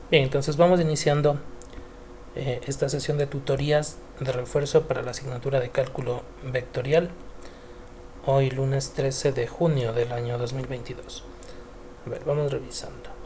Bien, entonces vamos iniciando esta sesión de tutorías de refuerzo para la asignatura de cálculo vectorial. Hoy lunes 13 de junio del año 2022. A ver, vamos revisando.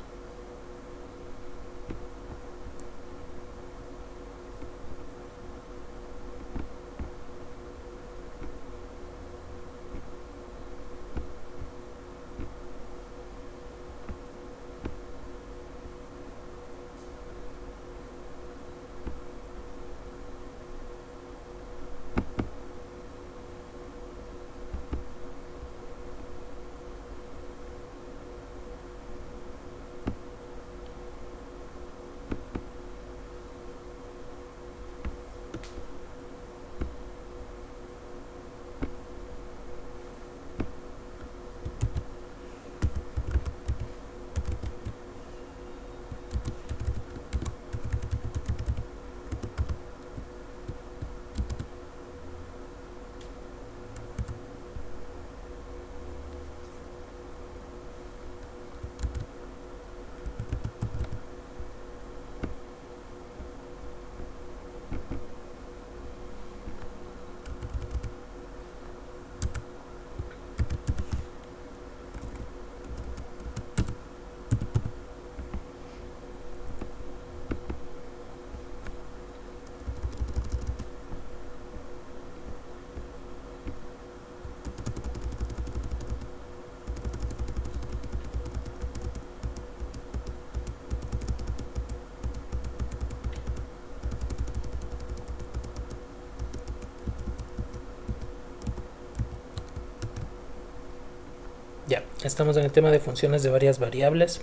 Ya, estamos en el tema de funciones de varias variables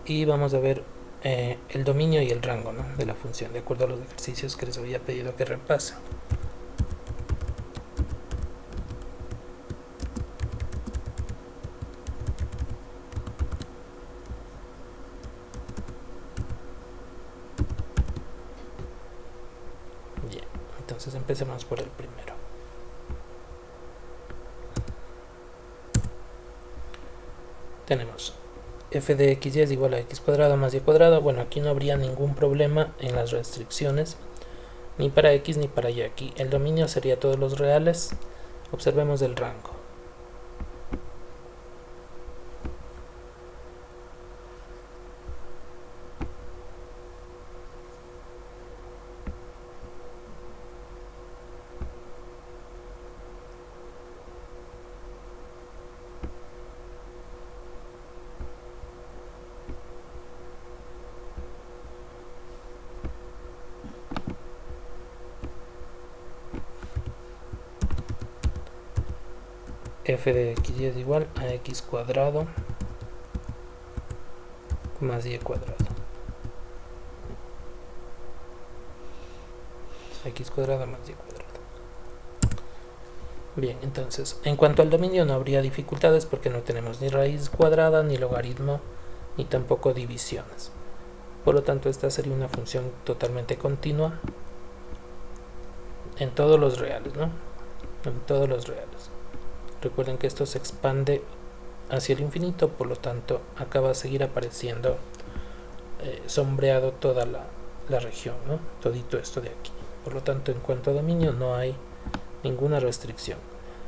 y vamos a ver el dominio y el rango, ¿no?, de la función, de acuerdo a los ejercicios que les había pedido que repasen. Bien, entonces empecemos por el primero. Tenemos f de xy es igual a x cuadrado más y cuadrado. Bueno, aquí no habría ningún problema en las restricciones, ni para x ni para y. Aquí el dominio sería todos los reales. Observemos el rango. F de xy es igual a x cuadrado más y cuadrado. X cuadrado más y cuadrado. Bien, entonces, en cuanto al dominio no habría dificultades porque no tenemos ni raíz cuadrada, ni logaritmo, ni tampoco divisiones. Por lo tanto, esta sería una función totalmente continua en todos los reales, ¿no? En todos los reales. Recuerden que esto se expande hacia el infinito, por lo tanto acá va a seguir apareciendo sombreado toda la región, ¿no?, todito esto de aquí. Por lo tanto, en cuanto a dominio no hay ninguna restricción.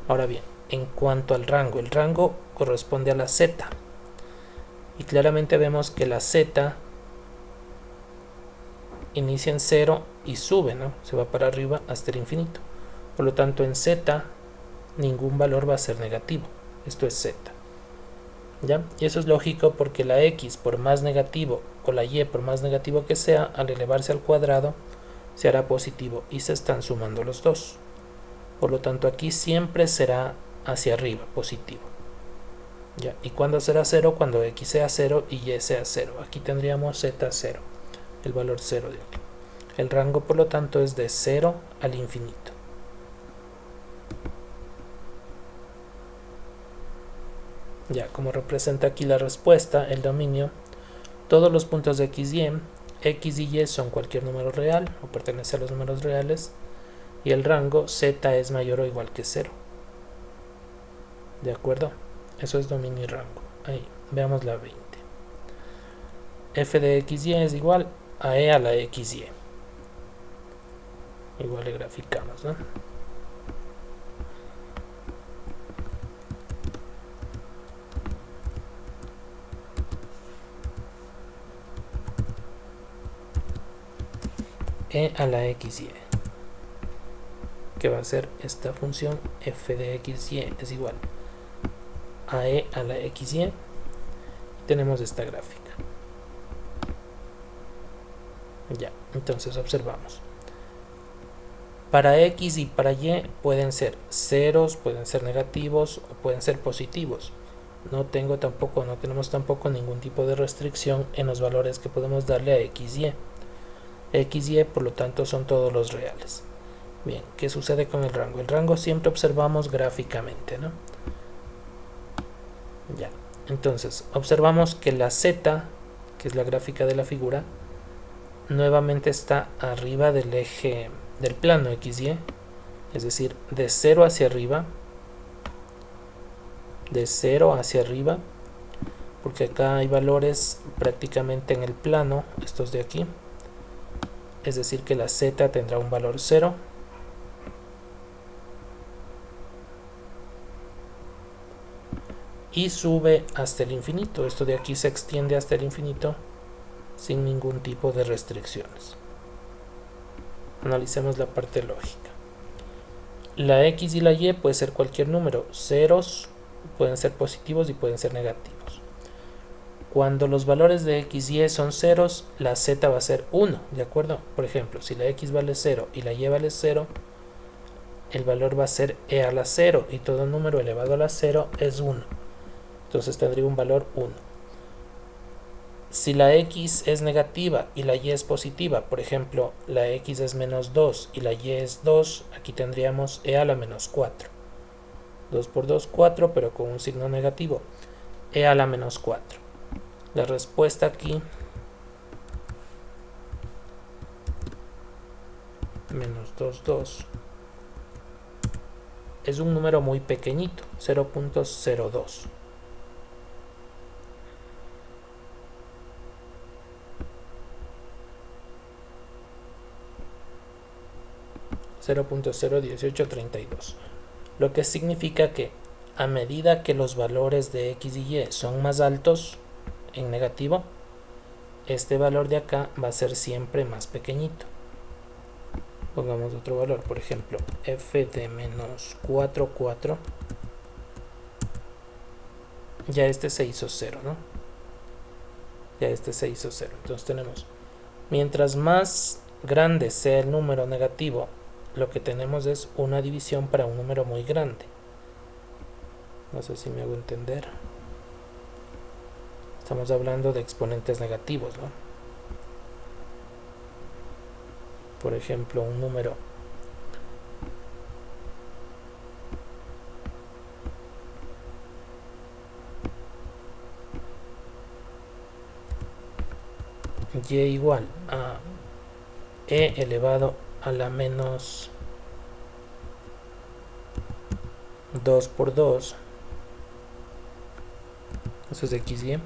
Ahora bien, en cuanto al rango, el rango corresponde a la z, y claramente vemos que la z inicia en 0 y sube, ¿no?, se va para arriba hasta el infinito. Por lo tanto, en z ningún valor va a ser negativo. Esto es z, ¿ya? Y eso es lógico porque la x, por más negativo, o la y, por más negativo que sea, al elevarse al cuadrado se hará positivo y se están sumando los dos. Por lo tanto, aquí siempre será hacia arriba, positivo, ¿ya? ¿Y cuándo será 0? Cuando x sea 0 y y sea 0. Aquí tendríamos z 0, el valor 0 de aquí. El rango, por lo tanto, es de 0 al infinito. Ya, como representa aquí la respuesta, el dominio, todos los puntos de x y y son cualquier número real o pertenece a los números reales, y el rango z es mayor o igual que 0. ¿De acuerdo? Eso es dominio y rango. Ahí, veamos la 20. f de xy es igual a e a la xy. Igual le graficamos, ¿no? E a la xy, que va a ser esta función f de xy es igual a e a la xy. Y tenemos esta gráfica. Ya, entonces observamos. Para x y para y pueden ser ceros, pueden ser negativos o pueden ser positivos. No tenemos tampoco ningún tipo de restricción en los valores que podemos darle a x y. X y por lo tanto son todos los reales. Bien, ¿qué sucede con el rango? El rango siempre observamos gráficamente, ¿no? Ya, entonces observamos que la z, que es la gráfica de la figura, nuevamente está arriba del eje del plano XY, es decir, de 0 hacia arriba, porque acá hay valores prácticamente en el plano, estos de aquí, es decir que la z tendrá un valor 0, y sube hasta el infinito. Esto de aquí se extiende hasta el infinito sin ningún tipo de restricciones. Analicemos la parte lógica. La x y la y puede ser cualquier número. Ceros pueden ser positivos y pueden ser negativos. Cuando los valores de x y son ceros, la z va a ser 1, ¿de acuerdo? Por ejemplo, si la x vale 0 y la y vale 0, el valor va a ser e a la 0, y todo número elevado a la 0 es 1. Entonces tendría un valor 1. Si la x es negativa y la y es positiva, por ejemplo, la x es menos 2 y la y es 2, aquí tendríamos e a la menos 4. 2 por 2, 4, pero con un signo negativo. E a la menos 4. La respuesta aquí, menos 2, 2, es un número muy pequeñito, 0.02. .01832, lo que significa que a medida que los valores de x y y son más altos en negativo, este valor de acá va a ser siempre más pequeñito. Pongamos otro valor, por ejemplo f de menos 4, 4, ya este se hizo 0, ¿no? Ya este se hizo 0. Entonces tenemos, mientras más grande sea el número negativo, lo que tenemos es una división para un número muy grande. No sé si me hago entender. Estamos hablando de exponentes negativos, ¿no? Por ejemplo, un número y igual a e elevado a la menos 2 por 2, eso es xy,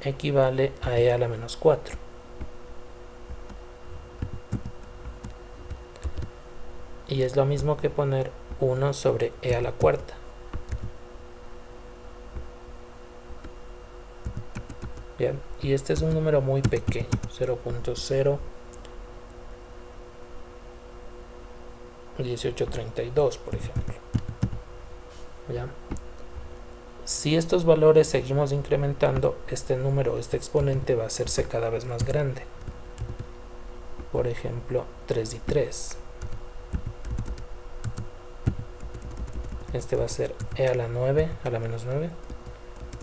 equivale a e a la menos 4. Y es lo mismo que poner 1 sobre e a la cuarta. Bien, y este es un número muy pequeño, 0.01832, por ejemplo. ¿Ya? Si estos valores seguimos incrementando, este número, este exponente va a hacerse cada vez más grande. Por ejemplo, 3 y 3. Este va a ser e a la 9, a la menos 9,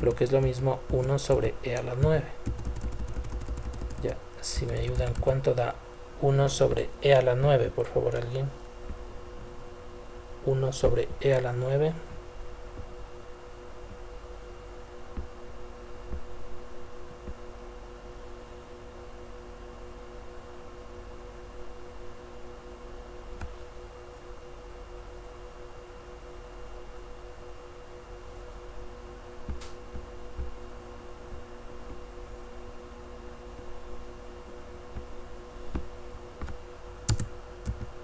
lo que es lo mismo 1 sobre e a la 9. Ya, si me ayudan, ¿cuánto da 1 sobre e a la 9? Por favor, alguien. 1 sobre e a la 9.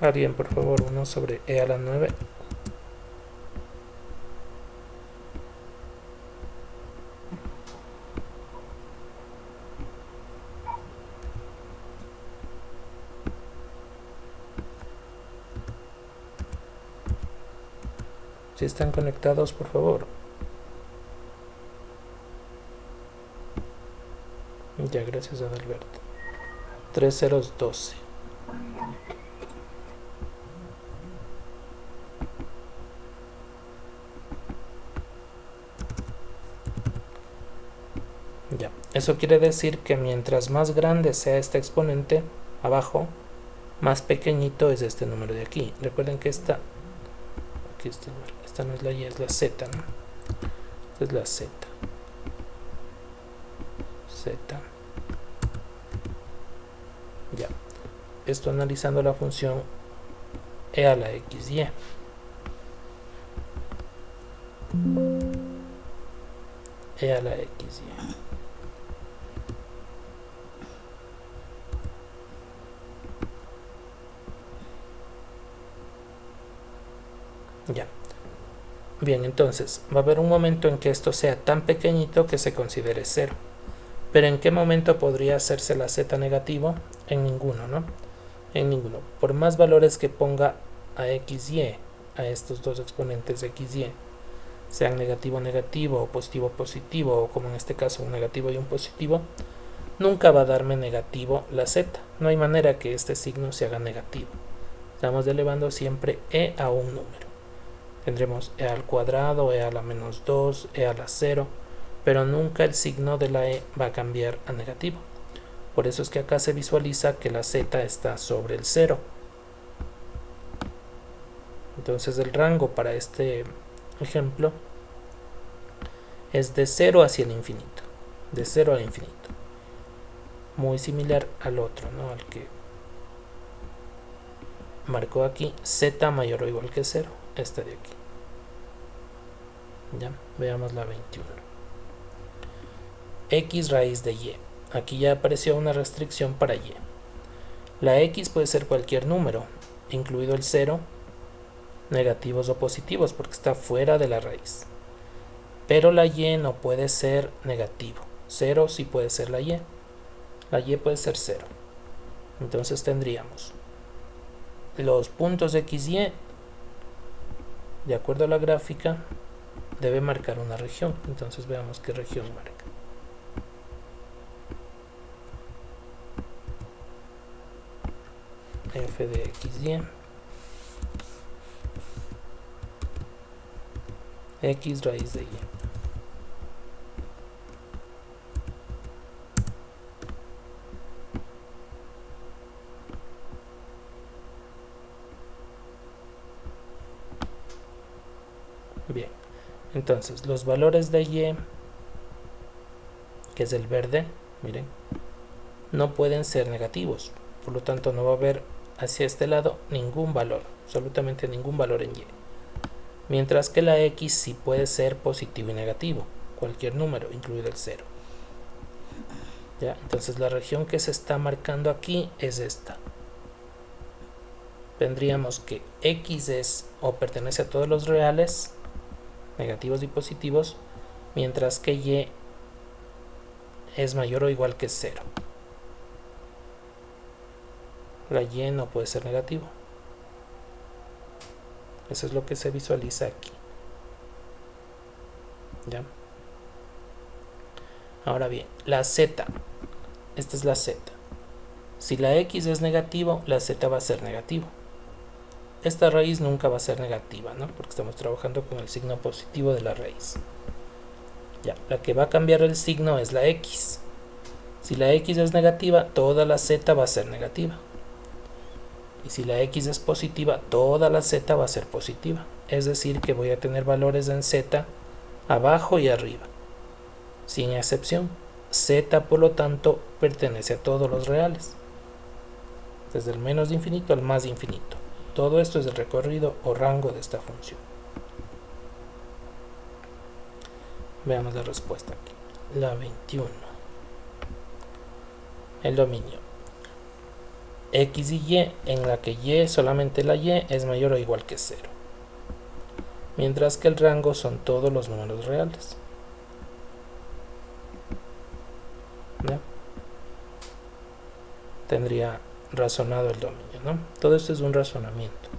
Alguien, por favor, 1 sobre e a la 9. Si están conectados, por favor. Ya, gracias a Adalberto. 3 ceros 12. Ya, eso quiere decir que mientras más grande sea este exponente abajo, más pequeñito es este número de aquí. Recuerden que esta no es la y, es la z, ¿no? Esta es la z. Ya, esto analizando la función e a la xy. E a la xy. Ya. Bien, entonces va a haber un momento en que esto sea tan pequeñito que se considere 0. Pero ¿en qué momento podría hacerse la z negativo? En ninguno, ¿no? En ninguno. Por más valores que ponga a xy, a estos dos exponentes xy, sean negativo negativo o positivo positivo, o como en este caso un negativo y un positivo, nunca va a darme negativo la z. No hay manera que este signo se haga negativo. Estamos elevando siempre e a un número. Tendremos e al cuadrado, e a la menos 2, e a la 0, pero nunca el signo de la e va a cambiar a negativo. Por eso es que acá se visualiza que la z está sobre el 0. Entonces el rango para este ejemplo es de 0 hacia el infinito. De 0 al infinito. Muy similar al otro, ¿no? Al que marcó aquí, z mayor o igual que 0. Esta de aquí. Ya, veamos la 21. X raíz de y. Aquí ya apareció una restricción para y. La x puede ser cualquier número, incluido el 0, negativos o positivos, porque está fuera de la raíz. Pero la y no puede ser negativo. 0 sí puede ser la y. La y puede ser 0. Entonces tendríamos los puntos x y, de acuerdo a la gráfica, debe marcar una región. Entonces veamos qué región marca. F de xy, x raíz de y. Bien, entonces los valores de y, que es el verde, miren, no pueden ser negativos, por lo tanto no va a haber hacia este lado ningún valor, absolutamente ningún valor en y. Mientras que la x sí puede ser positivo y negativo, cualquier número, incluido el 0. ¿Ya? Entonces la región que se está marcando aquí es esta. Tendríamos que x es o pertenece a todos los reales, negativos y positivos, mientras que y es mayor o igual que 0. La y no puede ser negativo. Eso es lo que se visualiza aquí. ¿Ya? Ahora bien, la z. Esta es la z. Si la x es negativo, la z va a ser negativo. Esta raíz nunca va a ser negativa, ¿no? Porque estamos trabajando con el signo positivo de la raíz. Ya, la que va a cambiar el signo es la x. Si la x es negativa, toda la z va a ser negativa. Y si la x es positiva, toda la z va a ser positiva. Es decir, que voy a tener valores en z abajo y arriba, sin excepción. Z, por lo tanto, pertenece a todos los reales, desde el menos de infinito al más de infinito. Todo esto es el recorrido o rango de esta función. Veamos la respuesta aquí. La 21. El dominio. X y Y, en la que Y, solamente la Y, es mayor o igual que 0. Mientras que el rango son todos los números reales. ¿Ya? Tendría razonado el dominio, ¿no? Todo esto es un razonamiento.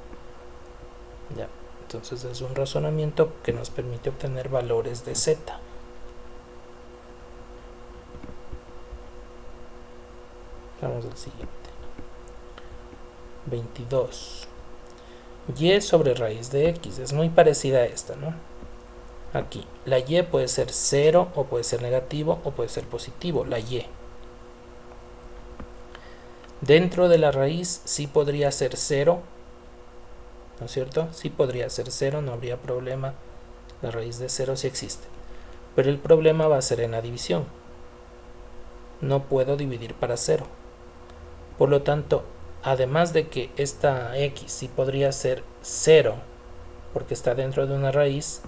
¿Ya? Entonces es un razonamiento que nos permite obtener valores de Z. Vamos al siguiente. 22. Y sobre raíz de X. Es muy parecida a esta, ¿no? Aquí, la Y puede ser 0 o puede ser negativo o puede ser positivo, la Y. Dentro de la raíz sí podría ser 0, ¿no es cierto? Sí podría ser 0, no habría problema. La raíz de 0 sí existe. Pero el problema va a ser en la división. No puedo dividir para 0. Por lo tanto, además de que esta X sí podría ser 0, porque está dentro de una raíz,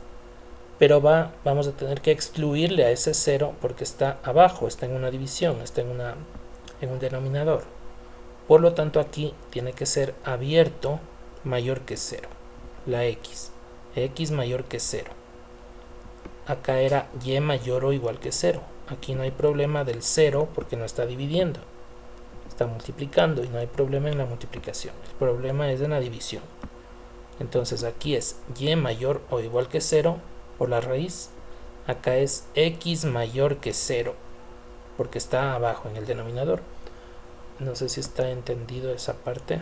pero vamos a tener que excluirle a ese 0 porque está abajo, está en una división, está en un denominador. Por lo tanto, aquí tiene que ser abierto mayor que 0, la X mayor que 0. Acá era Y mayor o igual que 0. Aquí no hay problema del 0 porque no está dividiendo, está multiplicando y no hay problema en la multiplicación. El problema es en la división. Entonces aquí es Y mayor o igual que 0 por la raíz. Acá es X mayor que 0 porque está abajo en el denominador. No sé si está entendido esa parte.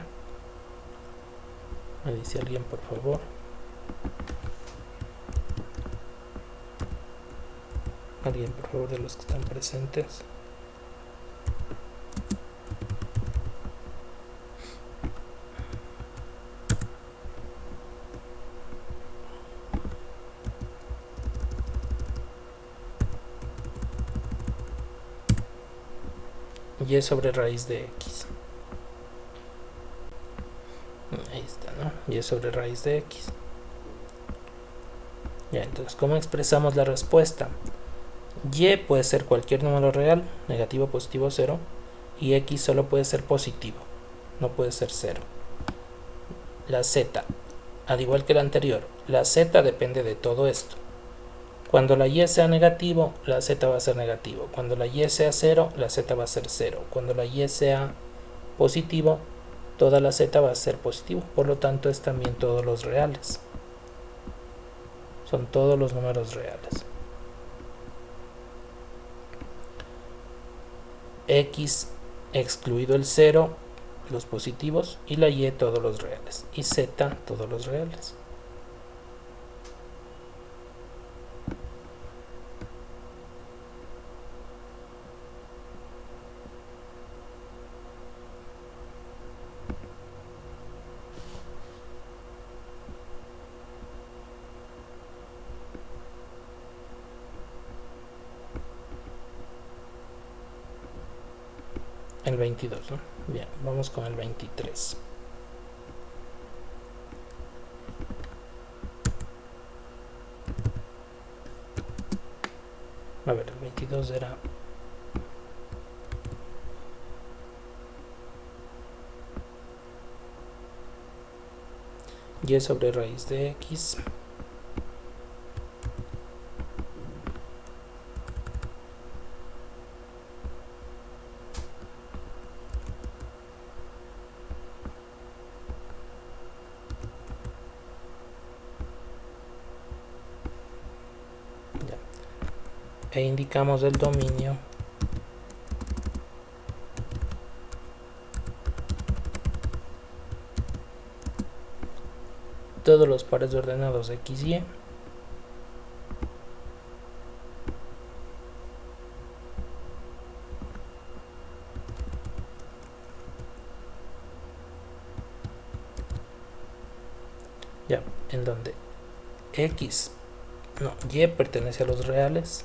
Me dice alguien, por favor. Alguien, por favor, de los que están presentes. Y sobre raíz de X. Ahí está, ¿no? Y sobre raíz de X. Ya, entonces, ¿cómo expresamos la respuesta? Y puede ser cualquier número real, negativo, positivo, 0. Y X solo puede ser positivo, no puede ser 0. La Z, al igual que la anterior, la Z depende de todo esto. Cuando la Y sea negativo, la Z va a ser negativo. Cuando la Y sea 0, la Z va a ser 0. Cuando la Y sea positivo, toda la Z va a ser positivo. Por lo tanto, es también todos los reales. Son todos los números reales. X excluido el 0, los positivos, y la Y todos los reales. Y Z todos los reales. El 22, ¿no? Bien, vamos con el 23. A ver, el 22 era Y sobre raíz de X. E indicamos el dominio todos los pares ordenados X y ya, en donde Y pertenece a los reales,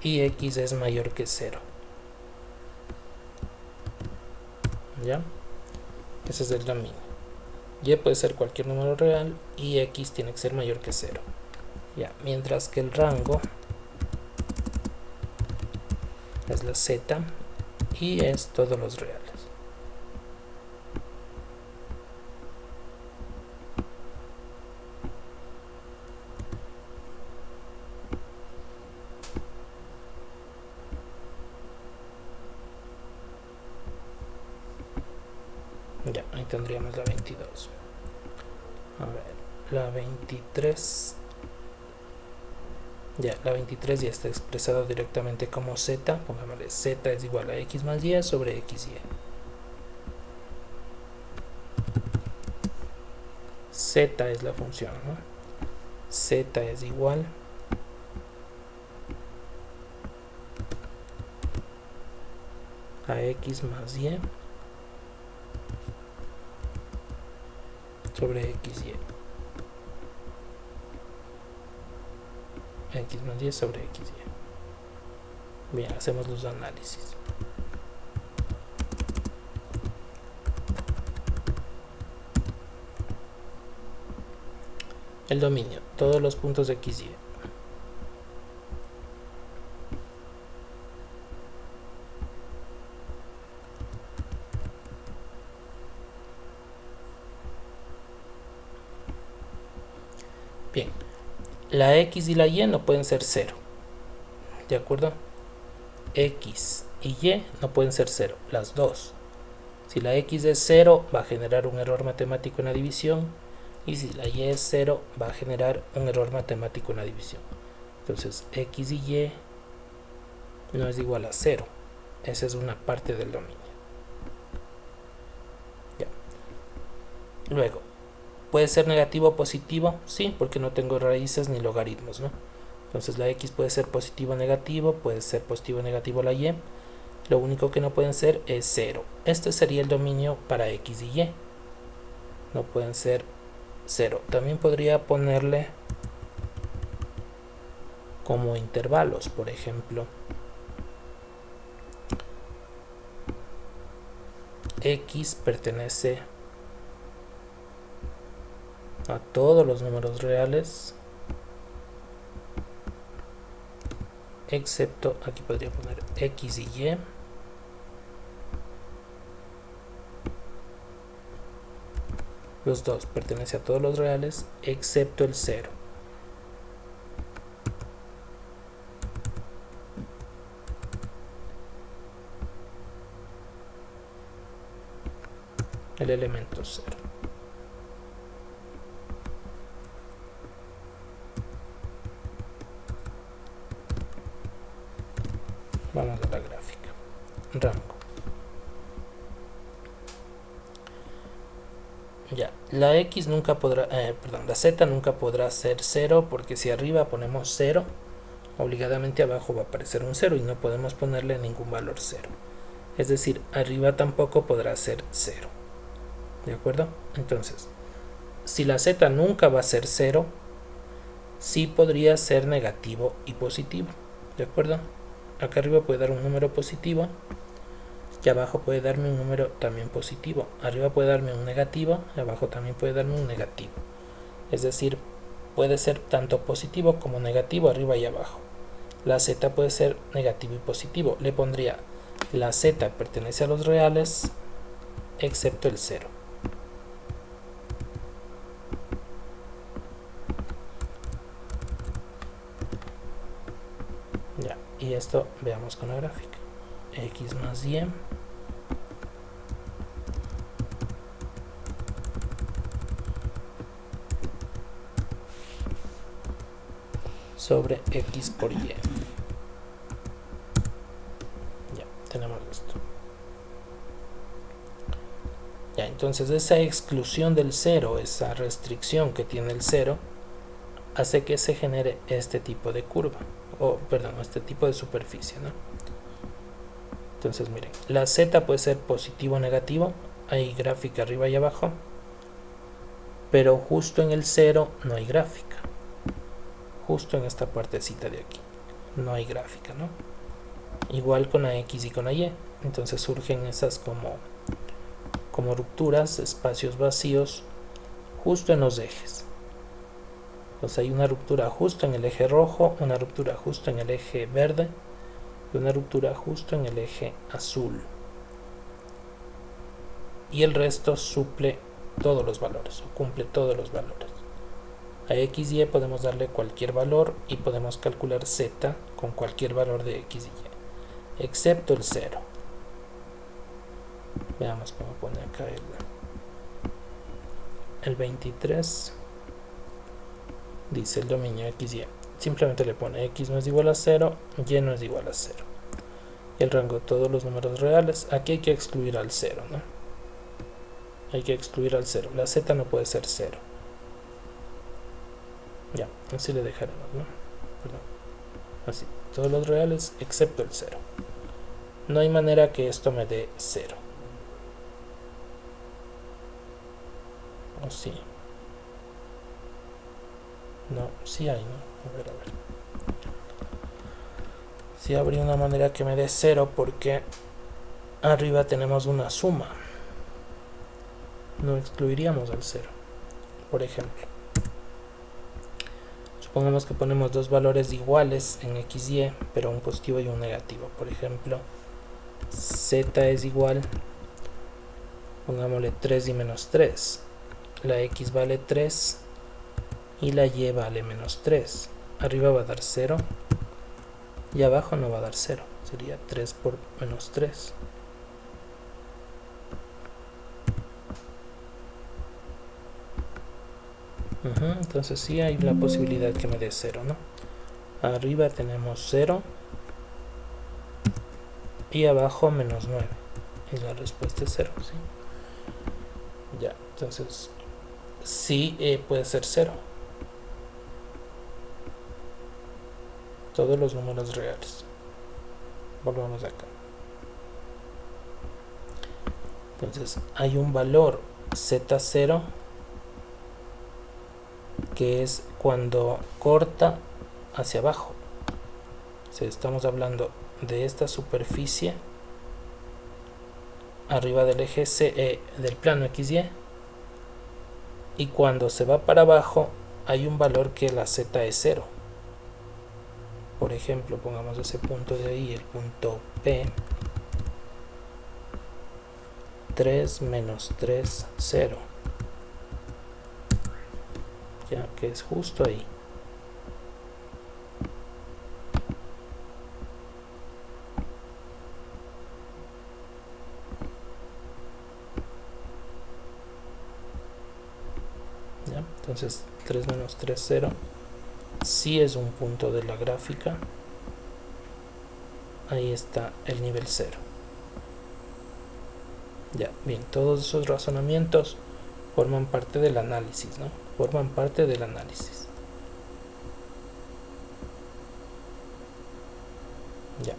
y X es mayor que 0. ¿Ya? Ese es el dominio. y puede ser cualquier número real y x tiene que ser mayor que 0. Ya, mientras que el rango es la z y es todos los reales. Ya, ahí tendríamos la 22. A ver, la 23. Ya, la 23 ya está expresada directamente como z. Pongámosle z es igual a x más y sobre xy. Z es la función, ¿no? Z es igual a x más y sobre xy. X más y sobre xy. Bien, hacemos los análisis. El dominio, todos los puntos de xy. Bien, la x y la y no pueden ser 0. ¿De acuerdo? X y y no pueden ser 0, las dos. Si la x es 0, va a generar un error matemático en la división. Y si la y es 0, va a generar un error matemático en la división. Entonces, x y y no es igual a 0. Esa es una parte del dominio. Ya. Luego, ¿puede ser negativo o positivo? Sí, porque no tengo raíces ni logaritmos, ¿no? Entonces la x puede ser positivo o negativo, puede ser positivo o negativo la y. Lo único que no pueden ser es 0. Este sería el dominio para x y y. No pueden ser 0. También podría ponerle como intervalos, por ejemplo, x pertenece a todos los números reales, excepto, aquí podría poner x y y, los dos pertenecen a todos los reales, excepto el 0. El elemento 0. Vamos a la gráfica. Rango. Ya, la x nunca podrá, la z nunca podrá ser 0 porque si arriba ponemos 0, obligadamente abajo va a aparecer un 0 y no podemos ponerle ningún valor 0. Es decir, arriba tampoco podrá ser 0. ¿De acuerdo? Entonces, si la z nunca va a ser 0, sí podría ser negativo y positivo. ¿De acuerdo? Acá arriba puede dar un número positivo y abajo puede darme un número también positivo. Arriba puede darme un negativo y abajo también puede darme un negativo. Es decir, puede ser tanto positivo como negativo arriba y abajo. La z puede ser negativo y positivo. Le pondría la z pertenece a los reales excepto el 0. Ya, y esto veamos con la gráfica. X más y sobre x por y. Ya, tenemos esto. Ya, entonces esa exclusión del 0, esa restricción que tiene el 0, hace que se genere este tipo de curva, este tipo de superficie, ¿no? Entonces miren, la z puede ser positivo o negativo, hay gráfica arriba y abajo, pero justo en el 0 no hay gráfica. Justo en esta partecita de aquí no hay gráfica, ¿no? Igual con la x y con la y. Entonces surgen esas como rupturas, espacios vacíos justo en los ejes. Entonces hay una ruptura justo en el eje rojo, una ruptura justo en el eje verde y una ruptura justo en el eje azul. Y el resto suple todos los valores o cumple todos los valores. A x y podemos darle cualquier valor y podemos calcular z con cualquier valor de x y y, excepto el 0. Veamos cómo pone acá el 23. Dice el dominio x y. Simplemente le pone x no es igual a 0, y no es igual a 0. Y el rango de todos los números reales. Aquí hay que excluir al 0, ¿no? Hay que excluir al 0. La z no puede ser 0. Ya, así le dejaremos, ¿no? Perdón. Así, todos los reales excepto el 0. No hay manera que esto me dé 0. ¿O sí? No, sí hay, ¿no? A ver. Sí habría una manera que me dé 0 porque arriba tenemos una suma. No excluiríamos al 0. Por ejemplo, supongamos que ponemos dos valores iguales en x y, pero un positivo y un negativo. Por ejemplo, z es igual, pongámosle 3 y menos 3. La x vale 3 y la y vale menos 3. Arriba va a dar 0 y abajo no va a dar 0. Sería 3 por menos 3. Entonces sí hay la posibilidad que me dé 0, ¿no? Arriba tenemos 0 y abajo menos 9. Y la respuesta es 0, ¿sí? Ya, entonces sí puede ser 0. Todos los números reales. Volvamos acá. Entonces hay un valor z0 que es cuando corta hacia abajo. Si estamos hablando de esta superficie arriba del eje del plano XY, y cuando se va para abajo hay un valor que la z es 0. Por ejemplo, pongamos ese punto de ahí, el punto P, 3 menos 3, 0. Ya que es justo ahí. ¿Ya? Entonces 3 menos 3, 0. Sí es un punto de la gráfica. Ahí está el nivel 0. Ya, bien, todos esos razonamientos forman parte del análisis, ¿no? Forman parte del análisis. Ya.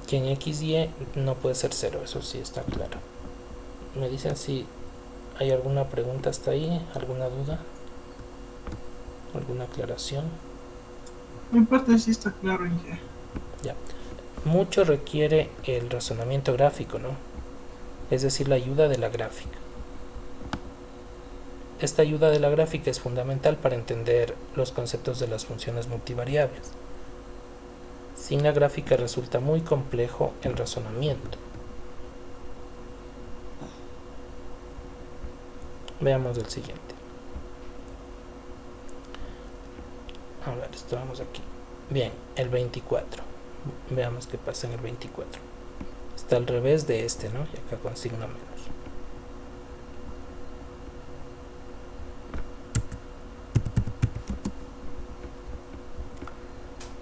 Que en x y no puede ser 0, eso sí está claro. Me dicen si hay alguna pregunta hasta ahí, alguna duda, alguna aclaración. En parte sí está claro, Inge. Ya. Mucho requiere el razonamiento gráfico, ¿no? Es decir, la ayuda de la gráfica. Esta ayuda de la gráfica es fundamental para entender los conceptos de las funciones multivariables. Sin la gráfica resulta muy complejo el razonamiento. Veamos el siguiente. A ver, estamos aquí. Bien, el 24. Veamos qué pasa en el 24. Está al revés de este, ¿no? Y acá con signo menos.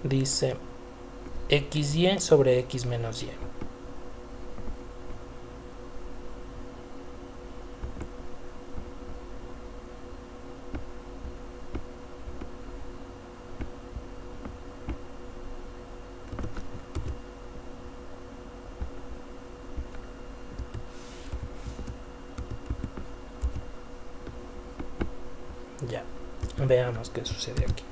Dice xy sobre x menos y. Ya, veamos qué sucede aquí.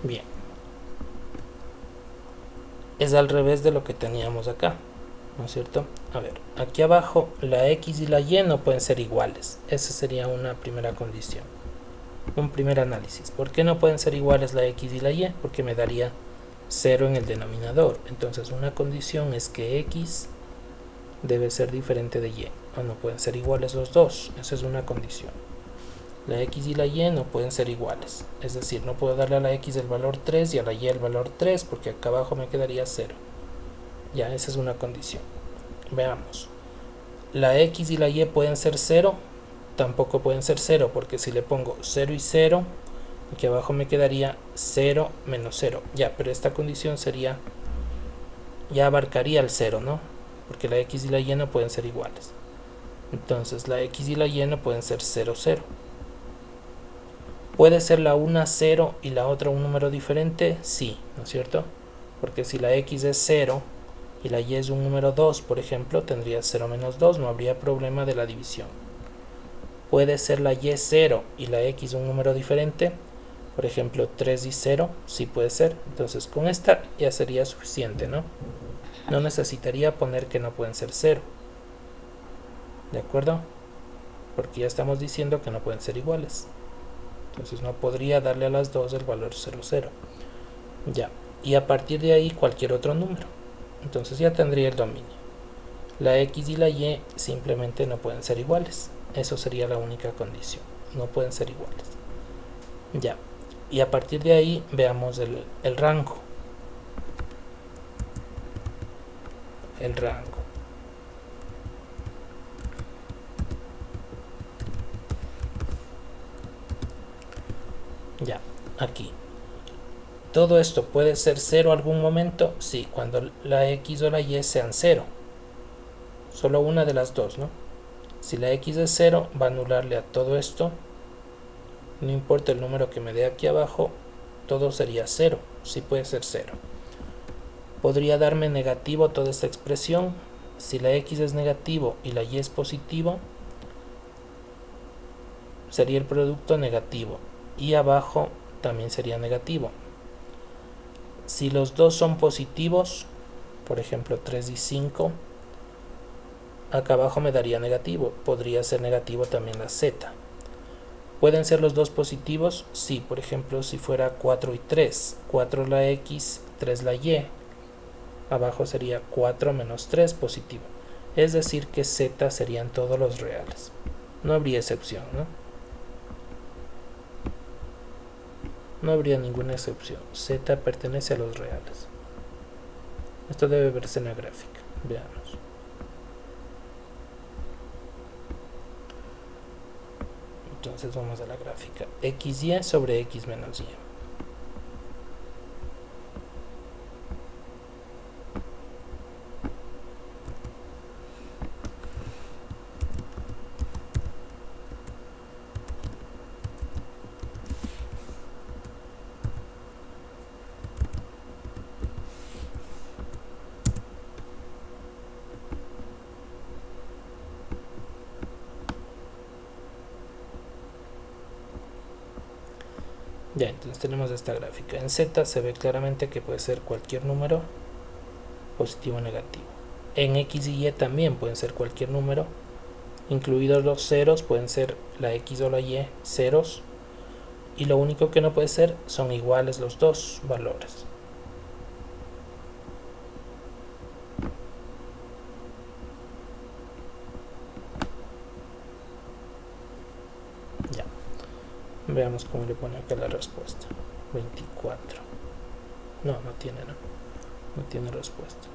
Bien. es al revés de lo que teníamos acá, ¿no es cierto? A ver, aquí abajo la x y la y no pueden ser iguales. Esa sería una primera condición, un primer análisis. ¿Por qué no pueden ser iguales la x y la y? Porque me daría 0 en el denominador. Entonces una condición es que x debe ser diferente de y, o no pueden ser iguales los dos. Esa es una condición. La x y la y no pueden ser iguales, es decir, no puedo darle a la x el valor 3 y a la y el valor 3 porque acá abajo me quedaría 0. Ya, esa es una condición. Veamos, la x y la y pueden ser 0, tampoco pueden ser 0 porque si le pongo 0 y 0, aquí abajo me quedaría 0 menos 0. Ya, pero esta condición sería, ya abarcaría el 0, ¿no? Porque la x y la y no pueden ser iguales. Entonces la x y la y no pueden ser 0, 0. ¿Puede ser la una 0 y la otra un número diferente? Sí, ¿no es cierto? Porque si la x es 0 y la y es un número 2, por ejemplo, tendría 0 menos 2, no habría problema de la división. ¿Puede ser la y 0 y la x un número diferente? Por ejemplo, 3 y 0, sí puede ser. Entonces con esta ya sería suficiente, ¿no? No necesitaría poner que no pueden ser 0. ¿De acuerdo? Porque ya estamos diciendo que no pueden ser iguales. Entonces no podría darle a las dos el valor 0, 0. Ya. Y a partir de ahí cualquier otro número. Entonces ya tendría el dominio. La x y la y simplemente no pueden ser iguales. Eso sería la única condición. No pueden ser iguales. Ya. Y a partir de ahí veamos el rango. El rango. Ya, aquí. ¿Todo esto puede ser 0 algún momento? Sí, cuando la x o la y sean 0. Solo una de las dos, ¿no? Si la x es 0, va a anularle a todo esto. No importa el número que me dé aquí abajo, todo sería 0. Sí puede ser 0. Podría darme negativo toda esta expresión. Si la x es negativo y la y es positivo, sería el producto negativo. Y abajo también sería negativo. Si los dos son positivos, por ejemplo 3 y 5, acá abajo me daría negativo. Podría ser negativo también la z. ¿Pueden ser los dos positivos? Sí, por ejemplo si fuera 4 y 3. 4 la x, 3 la y. Abajo sería 4 menos 3 positivo. Es decir que z serían todos los reales. No habría excepción, ¿no? No habría ninguna excepción. Z pertenece a los reales. Esto debe verse en la gráfica. Veamos. Entonces vamos a la gráfica. XY sobre X menos Y. Ya, entonces tenemos esta gráfica. En Z se ve claramente que puede ser cualquier número, positivo o negativo. En X y Y también pueden ser cualquier número, incluidos los ceros, pueden ser la X o la Y ceros. Y lo único que no puede ser son iguales los dos valores. Ya. Veamos cómo le pone acá la respuesta. 24. No tiene, no tiene respuesta.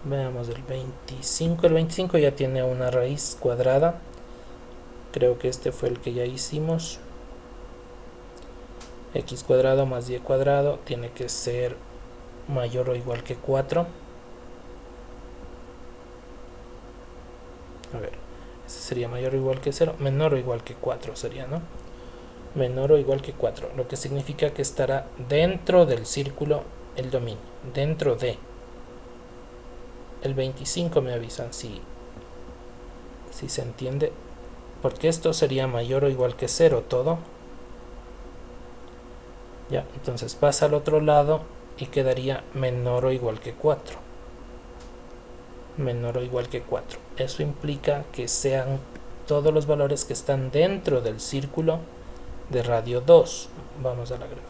Veamos el 25. El 25 ya tiene una raíz cuadrada. Creo que este fue el que ya hicimos. X cuadrado más Y cuadrado tiene que ser mayor o igual que 4. A ver, ese sería mayor o igual que 0. Menor o igual que 4 sería, ¿no? Menor o igual que 4, lo que significa que estará dentro del círculo el dominio, dentro de. El 25 me avisan si se entiende, porque esto sería mayor o igual que 0 todo. Ya, entonces pasa al otro lado y quedaría menor o igual que 4. Menor o igual que 4. Eso implica que sean todos los valores que están dentro del círculo de radio 2. Vamos a la gráfica.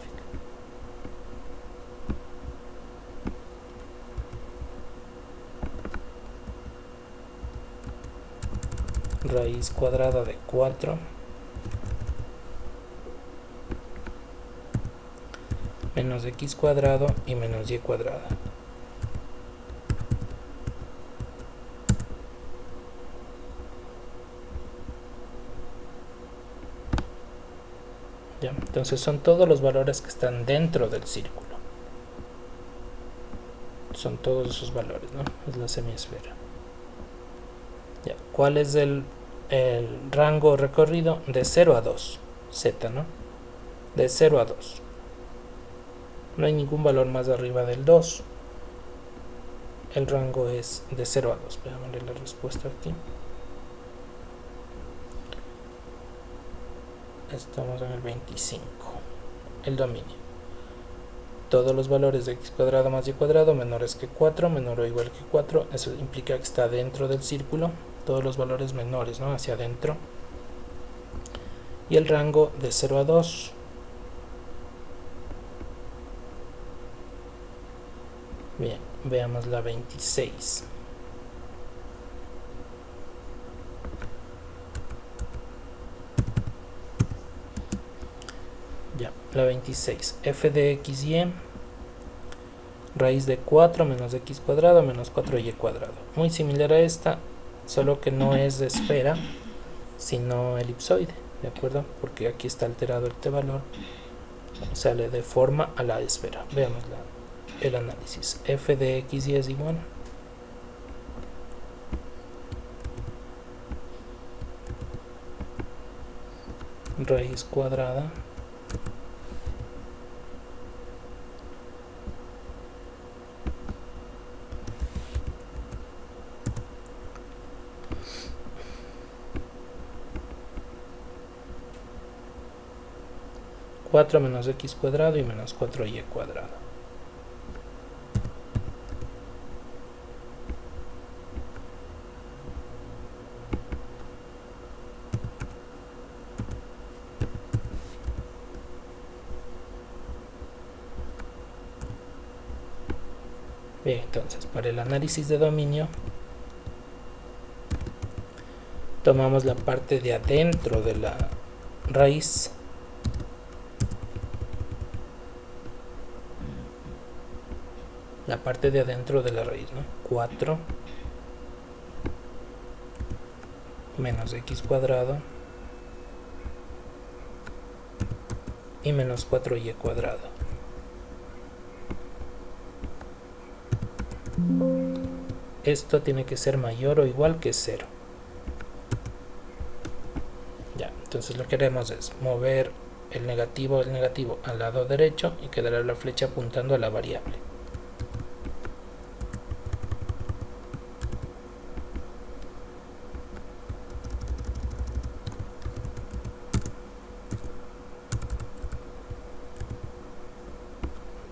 Raíz cuadrada de 4 menos x cuadrado y menos y cuadrada. ¿Ya? Entonces son todos los valores que están dentro del círculo. Son todos esos valores, ¿no? Es la semiesfera. ¿Ya? ¿Cuál es el rango recorrido? De 0 a 2. Z, ¿no? De 0 a 2. No hay ningún valor más arriba del 2. El rango es de 0 a 2. Veámosle la respuesta aquí. Estamos en el 25. El dominio. Todos los valores de x cuadrado más y cuadrado menores que 4, menor o igual que 4. Eso implica que está dentro del círculo. Todos los valores menores, ¿no? Hacia adentro. Y el rango de 0 a 2. Bien, veamos la 26. Ya, la 26. F de x y raíz de 4 menos x cuadrado menos 4y cuadrado. Muy similar a esta, solo que no es de esfera, sino elipsoide, ¿de acuerdo? Porque aquí está alterado este valor, o sea, le deforma a la esfera. Veamos el análisis. F de x y es igual raíz cuadrada menos x cuadrado y menos 4y cuadrado. Bien, entonces para el análisis de dominio tomamos la parte de adentro de la raíz ¿no? 4 menos x cuadrado y menos 4y cuadrado. Esto tiene que ser mayor o igual que 0. Ya, entonces lo que haremos es mover el negativo al lado derecho y quedará la flecha apuntando a la variable.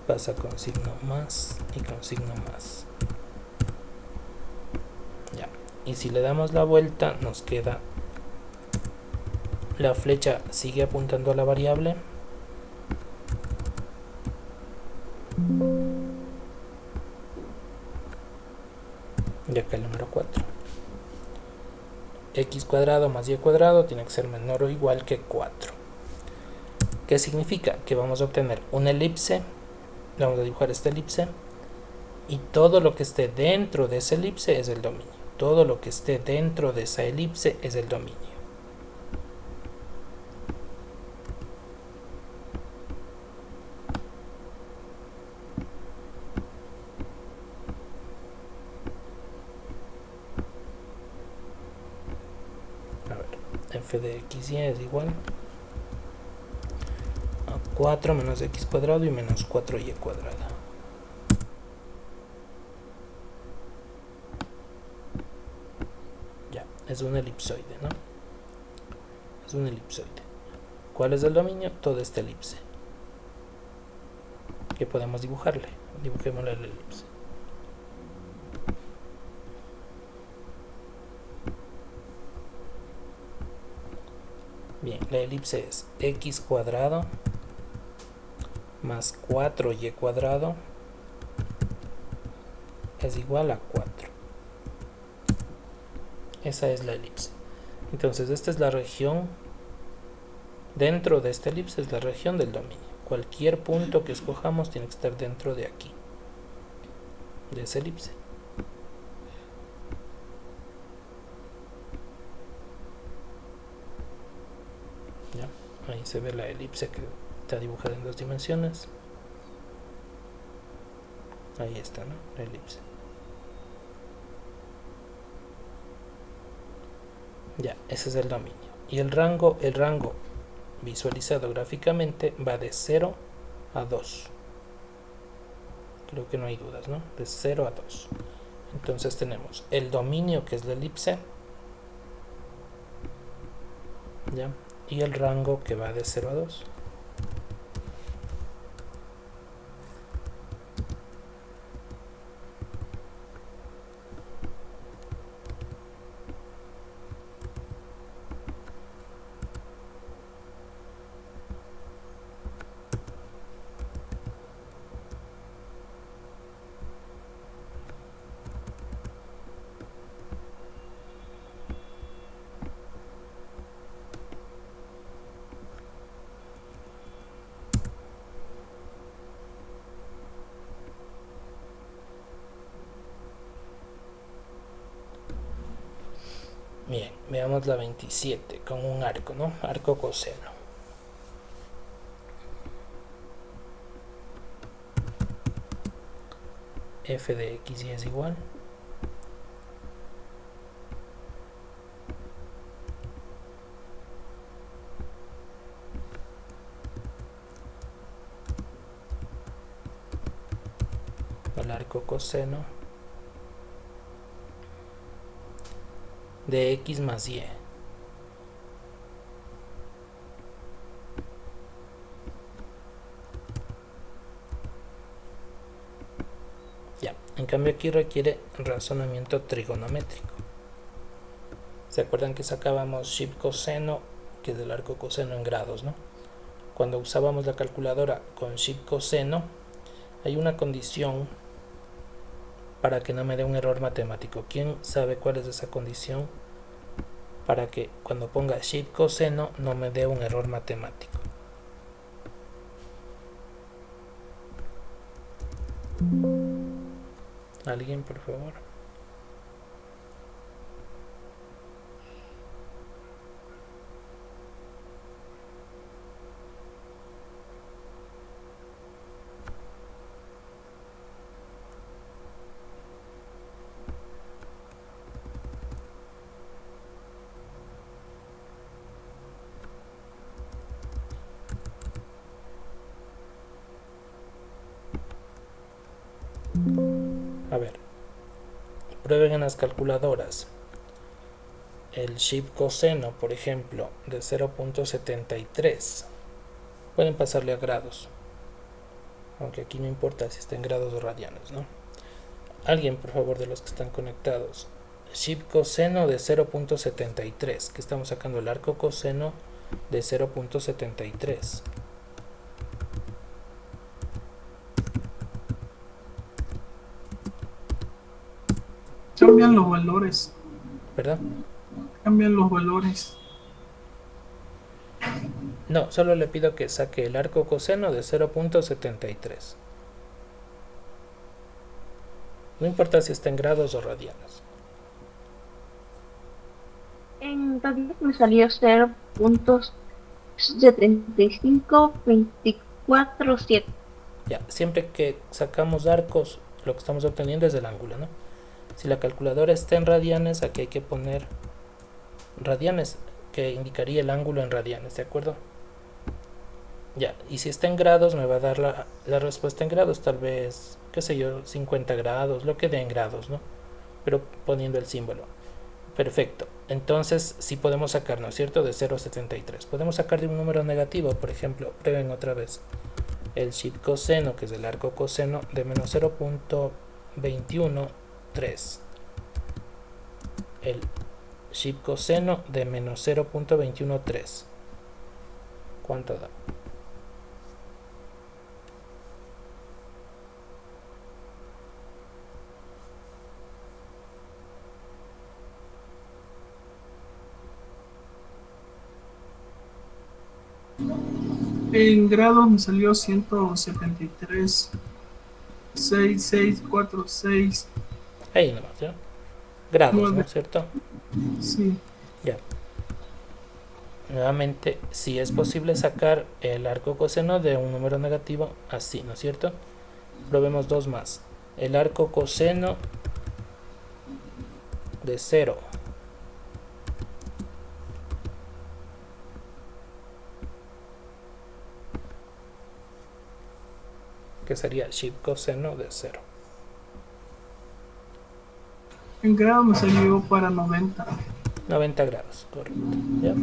Pasa con signo más y con signo más. Ya. Y si le damos la vuelta, nos queda la flecha sigue apuntando a la variable. Y acá el número 4. X cuadrado más y cuadrado tiene que ser menor o igual que 4. ¿Qué significa? Que vamos a obtener una elipse. Vamos a dibujar esta elipse y todo lo que esté dentro de esa elipse es el dominio. Todo lo que esté dentro de esa elipse es el dominio. A ver, f de x y es igual a 4 menos x cuadrado y menos 4y cuadrado. Ya, es un elipsoide, ¿no? Es un elipsoide. ¿Cuál es el dominio? Toda esta elipse. ¿Ok? que podemos dibujarle. Dibujémosle la elipse. Bien, la elipse es x cuadrado más 4y cuadrado es igual a 4. Esa es la elipse. Entonces esta es la región, dentro de esta elipse es la región del dominio. Cualquier punto que escojamos tiene que estar dentro de aquí, de esa elipse. ¿Ya? Ahí se ve la elipse que está dibujada en 2 dimensiones. Ahí está, ¿no? La elipse. Ya, ese es el dominio. Y el rango visualizado gráficamente va de 0 a 2. Creo que no hay dudas, ¿no? De 0 a 2. Entonces tenemos el dominio, que es la elipse, ¿ya? Y el rango, que va de 0 a 2. Bien, veamos la 27 con un arco, ¿no? Arco coseno. F de x y es igual al arco coseno de x más y. Ya, en cambio aquí requiere razonamiento trigonométrico. ¿Se acuerdan que sacábamos shib coseno, que es del arco coseno en grados, ¿no? Cuando usábamos la calculadora con shib coseno, hay una condición para que no me dé un error matemático. ¿Quién sabe cuál es esa condición? Para que cuando ponga shib coseno no me dé un error matemático. ¿Alguien, por favor? A ver, prueben en las calculadoras el shib coseno, por ejemplo, de 0.73. Pueden pasarle a grados, aunque aquí no importa si está en grados o radianes, ¿no? Alguien, por favor, de los que están conectados, shib coseno de 0.73, que estamos sacando el arco coseno de 0.73. Cambian los valores. ¿Verdad? Cambian los valores. No, solo le pido que saque el arco coseno de 0.73. No importa si está en grados o radianes. En realidad me salió 0.75247. Ya, siempre que sacamos arcos, lo que estamos obteniendo es el ángulo, ¿no? Si la calculadora está en radianes, aquí hay que poner radianes, que indicaría el ángulo en radianes, ¿de acuerdo? Ya, y si está en grados, me va a dar la respuesta en grados, tal vez, qué sé yo, 50 grados, lo que dé en grados, ¿no? Pero poniendo el símbolo. Perfecto. Entonces, sí podemos sacar, ¿no es cierto? De 0.73. Podemos sacar de un número negativo, por ejemplo, prueben otra vez. el shibcoseno, que es el arco coseno, de menos 0.213. El shibcoseno de menos 0.213. ¿Cuánto da? En grados me salió 173. 6646. Ahí nomás, ¿ya? Grados, ¿no? 9. ¿Cierto? Sí. Ya. Nuevamente, si es posible sacar el arco coseno de un número negativo, así, ¿no es cierto? Probemos dos más. El arco coseno de 0. Que sería shibcoseno de 0. En grado me salió para 90. 90 grados, correcto. ¿Ya?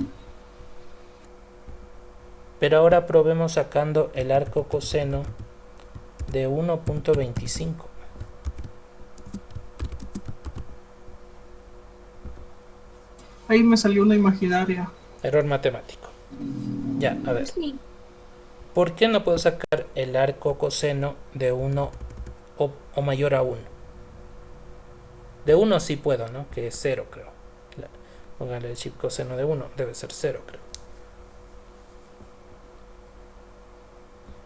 Pero ahora probemos sacando el arco coseno de 1.25. Ahí me salió una imaginaria. Error matemático. Ya, a ver. Sí. ¿Por qué no puedo sacar el arco coseno de 1 o mayor a 1? De 1 sí puedo, ¿no? Que es 0, creo. Póngale el shibcoseno de 1, debe ser 0, creo.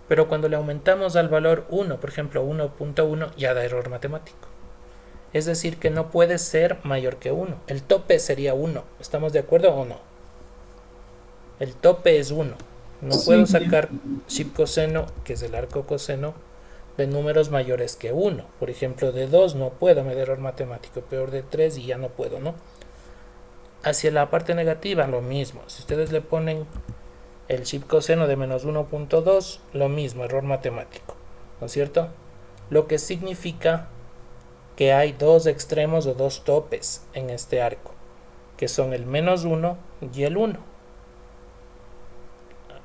Pero cuando le aumentamos al valor 1, por ejemplo 1.1, ya da error matemático. Es decir, que no puede ser mayor que 1. El tope sería 1. ¿Estamos de acuerdo o no? El tope es 1. No puedo sacar shibcoseno, que es el arco coseno, de números mayores que 1. Por ejemplo, de 2 no puedo, me da error matemático. Peor de 3 y ya no puedo, ¿no? Hacia la parte negativa, lo mismo. Si ustedes le ponen el shibcoseno de menos 1.2, lo mismo, error matemático, ¿no es cierto? Lo que significa que hay dos extremos o dos topes en este arco, que son el menos 1 y el 1.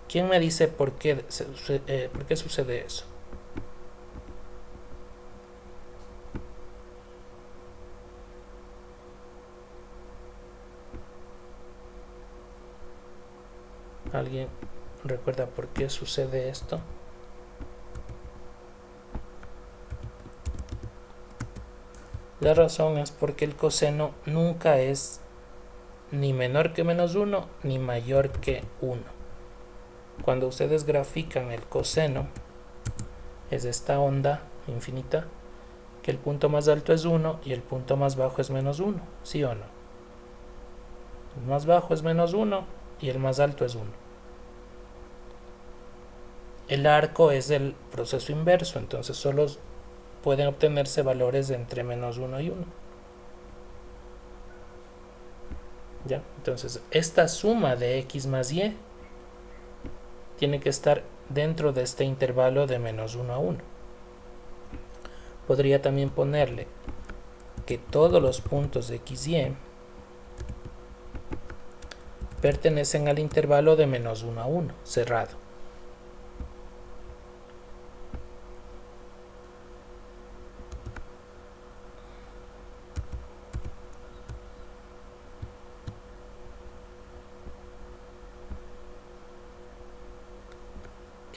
¿Quién me dice por qué sucede eso? ¿Alguien recuerda por qué sucede esto? La razón es porque el coseno nunca es ni menor que menos 1 ni mayor que 1. Cuando ustedes grafican el coseno, es esta onda infinita, que el punto más alto es 1 y el punto más bajo es menos 1, ¿sí o no? El más bajo es menos 1 y el más alto es 1. El arco es el proceso inverso, entonces solo pueden obtenerse valores de entre menos 1 y 1. ¿Ya? Entonces, esta suma de x más y tiene que estar dentro de este intervalo de menos 1 a 1. Podría también ponerle que todos los puntos de x y pertenecen al intervalo de menos 1 a 1, cerrado.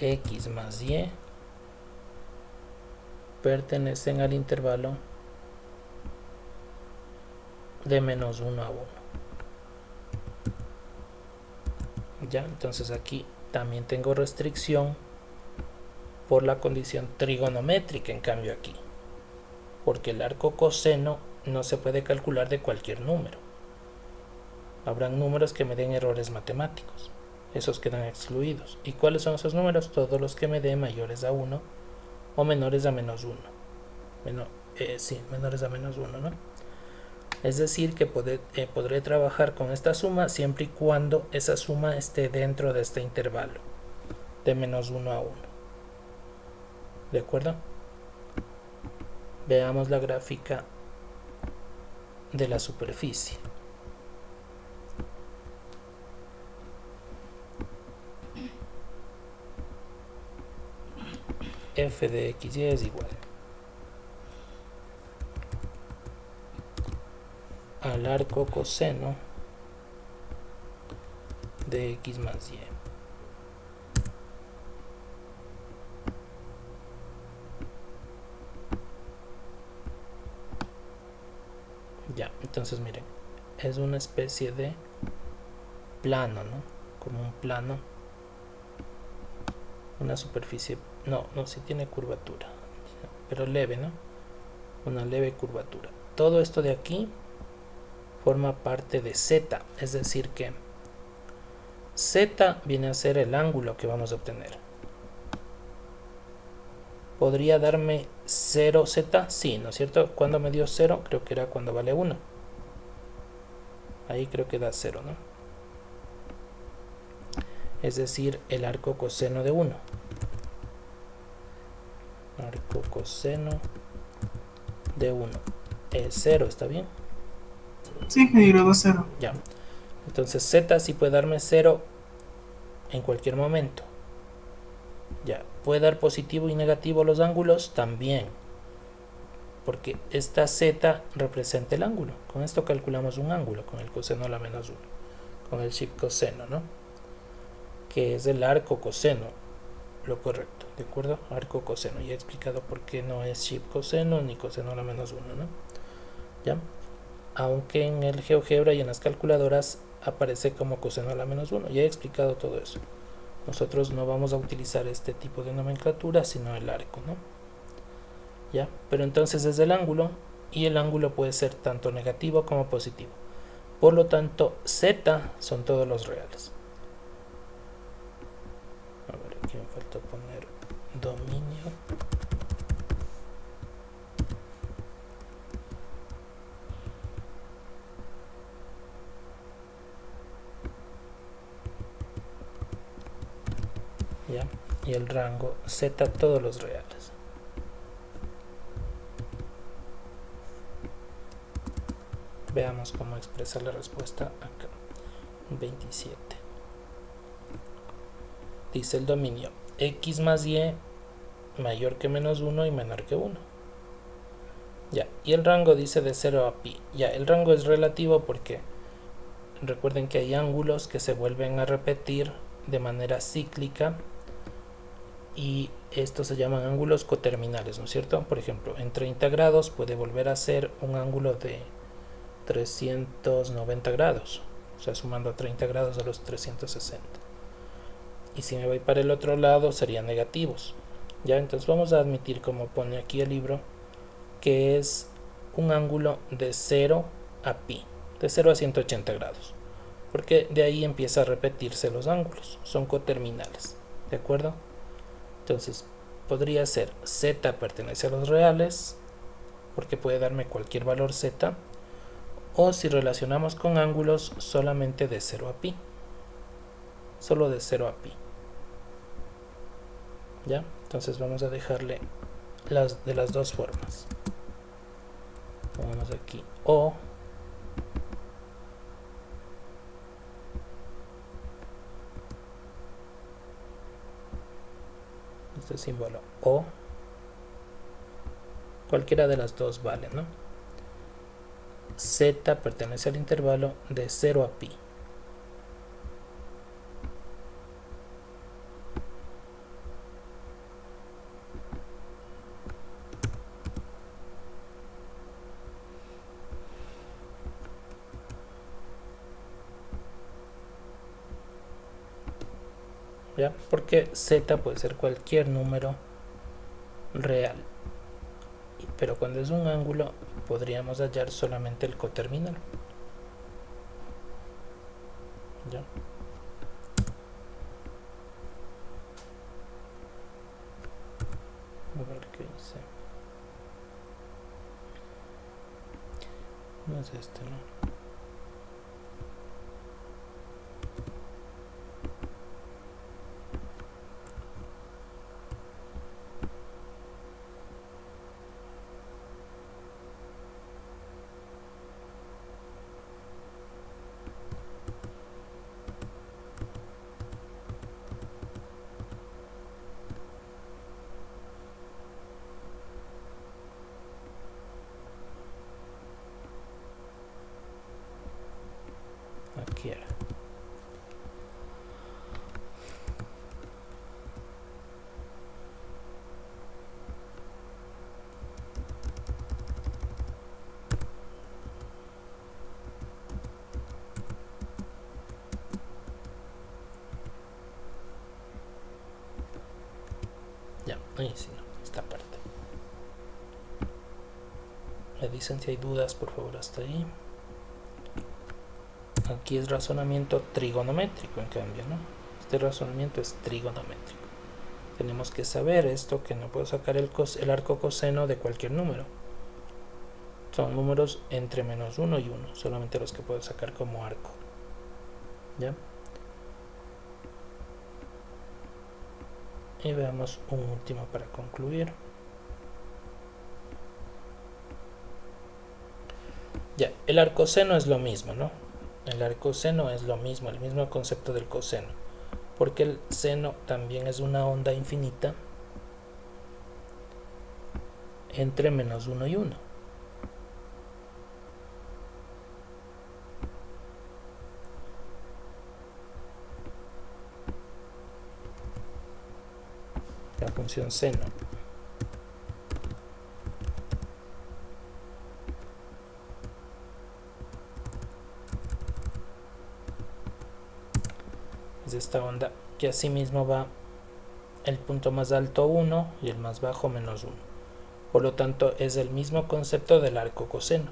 X más y pertenecen al intervalo de menos 1 a 1. Ya, entonces aquí también tengo restricción por la condición trigonométrica, en cambio aquí, porque el arco coseno no se puede calcular de cualquier número. Habrán números que me den errores matemáticos, esos quedan excluidos. ¿Y cuáles son esos números? Todos los que me den mayores a 1 o menores a menos 1. Menores a menos 1, ¿no? Es decir, que podré trabajar con esta suma siempre y cuando esa suma esté dentro de este intervalo de menos 1 a 1. ¿De acuerdo? Veamos la gráfica de la superficie. f de xy es igual al arco coseno de x más y. Ya, entonces miren, es una especie de plano, ¿no? Como un plano, una superficie, no, sí tiene curvatura, pero leve, ¿no? Una leve curvatura. Todo esto de aquí forma parte de z, es decir que z viene a ser el ángulo que vamos a obtener. ¿Podría darme 0z? Sí, ¿no es cierto? ¿Cuándo me dio 0? Creo que era cuando vale 1. Ahí creo que da 0, ¿no? Es decir, el arco coseno de 1. Arco coseno de 1 es 0, ¿está bien? Sí, ingeniero, da 0. Ya. Entonces z sí puede darme 0 en cualquier momento. Ya. ¿Puede dar positivo y negativo los ángulos? También. Porque esta z representa el ángulo. Con esto calculamos un ángulo, con el coseno a la menos 1. Con el shift coseno, ¿no? Que es el arco coseno. Lo correcto, ¿de acuerdo? Arco coseno. Ya he explicado por qué no es shift coseno ni coseno a la menos 1, ¿no? ¿Ya? Aunque en el GeoGebra y en las calculadoras aparece como coseno a la menos 1. Ya he explicado todo eso. Nosotros no vamos a utilizar este tipo de nomenclatura, sino el arco, ¿no? ¿Ya? Pero entonces es el ángulo, y el ángulo puede ser tanto negativo como positivo. Por lo tanto, z son todos los reales. A ver, aquí me faltó poner dominio. ¿Ya? Y el rango z todos los reales. Veamos cómo expresa la respuesta acá. 27. Dice el dominio x más y mayor que menos 1 y menor que 1. Ya, y el rango dice de 0 a pi. Ya, el rango es relativo porque recuerden que hay ángulos que se vuelven a repetir de manera cíclica, y estos se llaman ángulos coterminales, ¿no es cierto? Por ejemplo, en 30 grados puede volver a ser un ángulo de 390 grados, o sea, sumando 30 grados a los 360. Y si me voy para el otro lado serían negativos. Ya, entonces vamos a admitir, como pone aquí el libro, que es un ángulo de 0 a pi, de 0 a 180 grados, porque de ahí empieza a repetirse los ángulos, son coterminales, ¿de acuerdo? Entonces podría ser z pertenece a los reales, porque puede darme cualquier valor z, o si relacionamos con ángulos, solamente de 0 a pi, solo de 0 a pi. ¿Ya? Entonces vamos a dejarle de las dos formas. Pongamos aquí o, este símbolo o, cualquiera de las dos vale, ¿no? Z pertenece al intervalo de 0 a pi. ¿Ya? Porque z puede ser cualquier número real, pero cuando es un ángulo podríamos hallar solamente el coterminal. ¿Ya? A ver qué dice. No es este, ¿no? quiera. Ya, ahí sí, no, esta parte. Me dicen si hay dudas, por favor, hasta ahí. Aquí es razonamiento trigonométrico, en cambio, ¿no? Este razonamiento es trigonométrico. Tenemos que saber esto, que no puedo sacar el arco coseno de cualquier número. Son números entre menos 1 y 1, solamente los que puedo sacar como arco. ¿Ya? Y veamos un último para concluir. Ya, el arcoseno es lo mismo, ¿no? El arcoseno es lo mismo, el mismo concepto del coseno, porque el seno también es una onda infinita entre menos 1 y 1. La función seno. Es esta onda que asimismo va el punto más alto 1 y el más bajo menos 1. Por lo tanto, es el mismo concepto del arco coseno.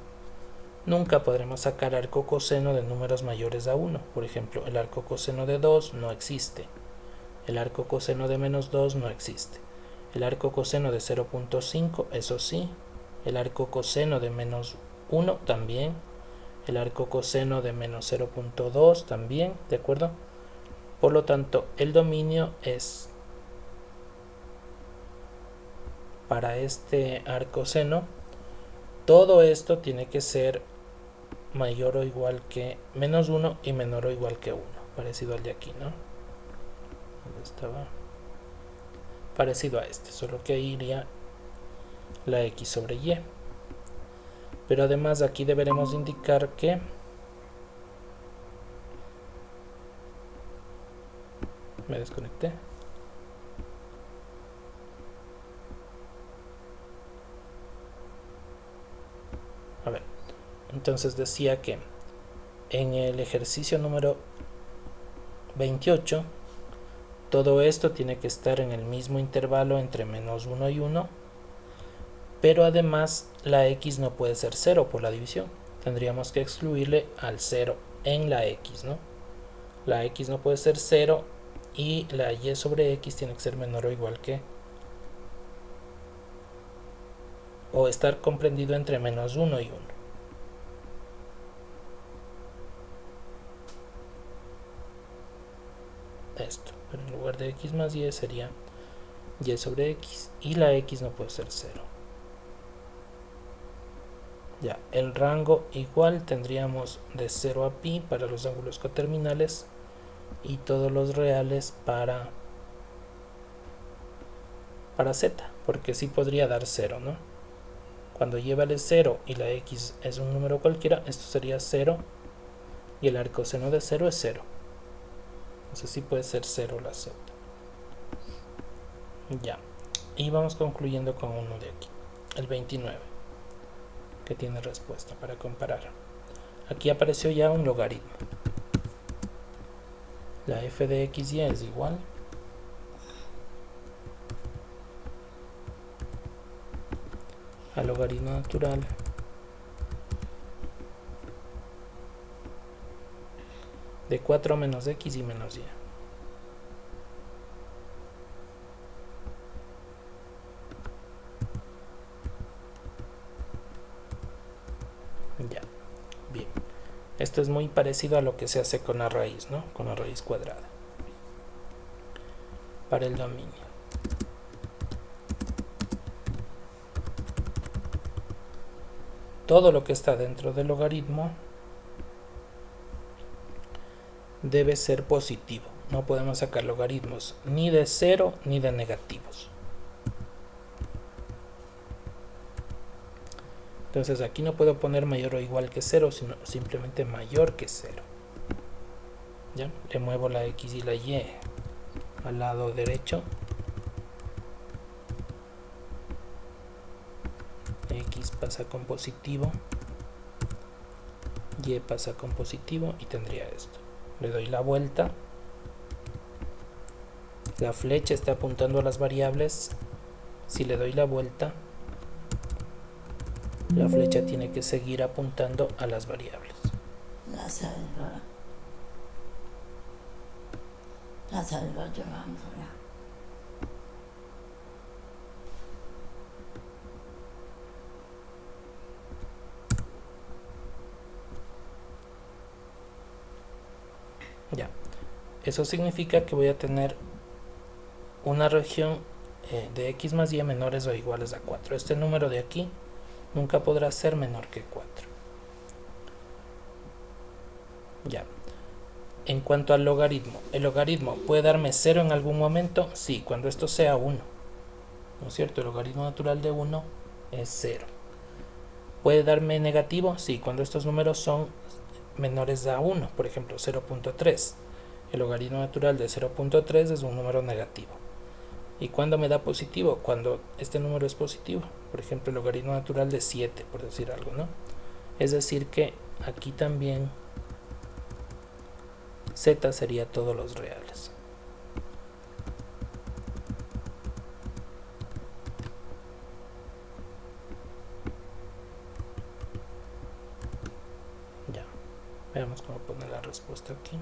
Nunca podremos sacar arco coseno de números mayores a 1. Por ejemplo, el arco coseno de 2 no existe. El arco coseno de menos 2 no existe. El arco coseno de 0.5, eso sí. El arco coseno de menos 1 también. El arco coseno de menos 0.2 también, ¿de acuerdo? Por lo tanto, el dominio es, para este arcoseno, todo esto tiene que ser mayor o igual que menos 1 y menor o igual que 1, parecido al de aquí, ¿no? ¿Dónde estaba? Parecido a este, solo que ahí iría la x sobre y. Pero además aquí deberemos indicar que me desconecté. A ver, entonces decía que en el ejercicio número 28 todo esto tiene que estar en el mismo intervalo entre menos 1 y 1, pero además la x no puede ser 0 por la división. Tendríamos que excluirle al 0 en la x, ¿no? La x no puede ser 0 y la y sobre x tiene que ser menor o igual que, o estar comprendido entre menos 1 y 1. Esto, pero en lugar de x más y sería y sobre x, y la x no puede ser 0. Ya, el rango igual tendríamos de 0 a pi para los ángulos coterminales y todos los reales para z, porque sí podría dar 0, ¿no? Cuando lleva el 0 y la x es un número cualquiera, esto sería 0 y el arcoseno de 0 es 0. Entonces sí puede ser 0 la z. Ya, y vamos concluyendo con uno de aquí, el 29, que tiene respuesta para comparar. Aquí apareció ya un logaritmo. La f de x y es igual al logaritmo natural de 4 menos x y menos y. Ya, bien. Esto es muy parecido a lo que se hace con la raíz, ¿no? Con la raíz cuadrada. Para el dominio. Todo lo que está dentro del logaritmo debe ser positivo. No podemos sacar logaritmos ni de 0 ni de negativos. Entonces aquí no puedo poner mayor o igual que 0, sino simplemente mayor que 0. ¿Ya? Le muevo la X y la Y al lado derecho. X pasa con positivo, Y pasa con positivo y tendría esto. Le doy la vuelta. La flecha está apuntando a las variables. Si le doy la vuelta, la flecha tiene que seguir apuntando a las variables. Ya, eso significa que voy a tener una región de x más y menores o iguales a 4. Este número de aquí nunca podrá ser menor que 4. Ya. En cuanto al logaritmo, ¿el logaritmo puede darme 0 en algún momento? Sí, cuando esto sea 1. ¿No es cierto? El logaritmo natural de 1 es 0. ¿Puede darme negativo? Sí, cuando estos números son menores a 1. Por ejemplo, 0.3. El logaritmo natural de 0.3 es un número negativo. ¿Y cuándo me da positivo? Cuando este número es positivo. Por ejemplo, el logaritmo natural de 7, por decir algo, ¿no? Es decir que aquí también z sería todos los reales. Ya. Veamos cómo poner la respuesta aquí.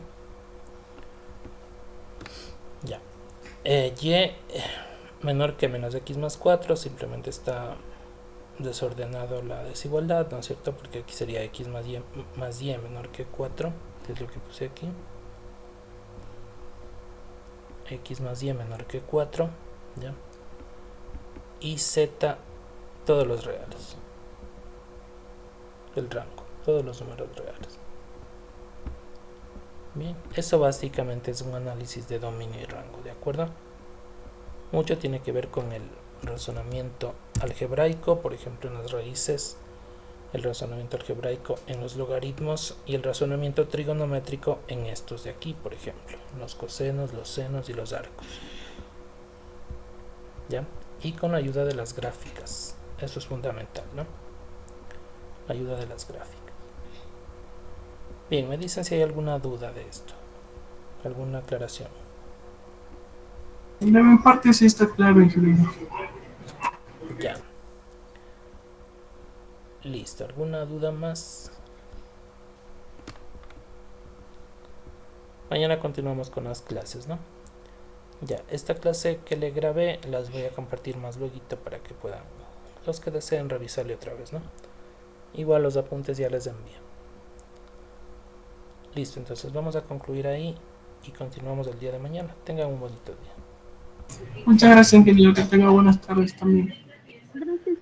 Ya. Y menor que menos x más 4, simplemente está desordenado la desigualdad, ¿no es cierto? Porque aquí sería x más y menor que 4, que es lo que puse aquí. X más y menor que 4, ¿ya? Y z, todos los reales. El rango, todos los números reales. Bien, eso básicamente es un análisis de dominio y rango, ¿de acuerdo? Mucho tiene que ver con el razonamiento algebraico, por ejemplo en las raíces, el razonamiento algebraico en los logaritmos y el razonamiento trigonométrico en estos de aquí, por ejemplo, los cosenos, los senos y los arcos. ¿Ya? Y con la ayuda de las gráficas, eso es fundamental, ¿no? La ayuda de las gráficas. Bien, me dicen si hay alguna duda de esto, alguna aclaración. De mi parte sí está claro, ingeniero. Ya. Listo, ¿alguna duda más? Mañana continuamos con las clases, ¿no? Ya, esta clase que le grabé las voy a compartir más luego para que puedan, los que deseen revisarle otra vez, ¿no? Igual los apuntes ya les envío. Listo, entonces vamos a concluir ahí y continuamos el día de mañana. Tengan un bonito día. Muchas gracias, ingeniero. Que tenga buenas tardes también. Gracias,